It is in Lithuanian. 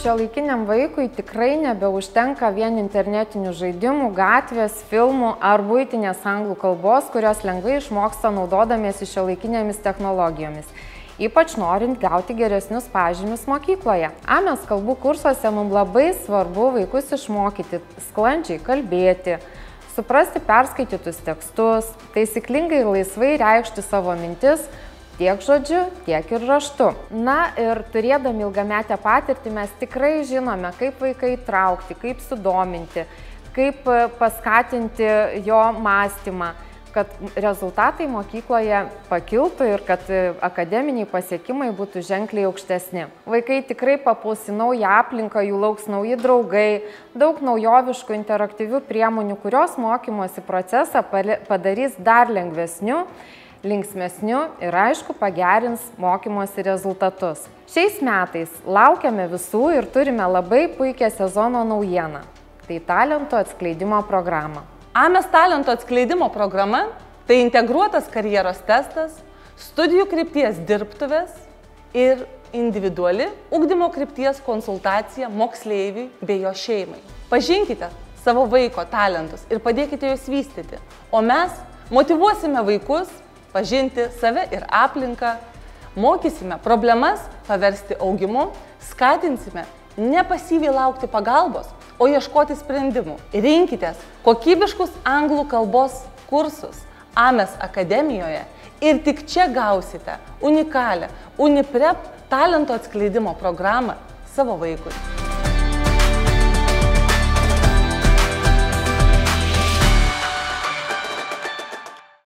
šiuolaikiniam vaikui tikrai nebeužtenka vien internetinių žaidimų, gatvės, filmų ar buitinės anglų kalbos, kurios lengvai išmoksta naudodamiesi šiuolaikinėmis technologijomis, ypač norint gauti geresnius pažymius mokykloje. AMES kalbų kursuose mums labai svarbu vaikus išmokyti sklandžiai kalbėti, suprasti perskaitytus tekstus, taisyklingai ir laisvai reikšti savo mintis, tiek žodžiu, tiek ir raštu. Na ir turėdami ilgametę patirtį mes tikrai žinome, kaip vaiką įtraukti, kaip sudominti, kaip paskatinti jo mąstymą, kad rezultatai mokykloje pakiltų ir kad akademiniai pasiekimai būtų ženkliai aukštesni. Vaikai tikrai papuls į naują aplinką, jų lauks nauji draugai, daug naujoviškų interaktyvių priemonių, kurios mokymosi procesą padarys dar lengvesniu, linksmesniu ir aišku pagerins mokymosi rezultatus. Šiais metais laukiame visų ir turime labai puikią sezono naujieną. Tai talento atskleidimo programa. AMES talento atskleidimo programa – tai integruotas karjeros testas, studijų krypties dirbtuvės ir individuali ugdymo krypties konsultacija moksleiviui bei jo šeimai. Pažinkite savo vaiko talentus ir padėkite juos vystyti, o mes motyvuosime vaikus pažinti save ir aplinką, mokysime problemas paversti augimu, skatinsime nepasyviai laukti pagalbos, o ieškoti sprendimų. Rinkitės kokybiškus anglų kalbos kursus AMES akademijoje ir tik čia gausite unikalią UniPrep talento atskleidimo programą savo vaikui.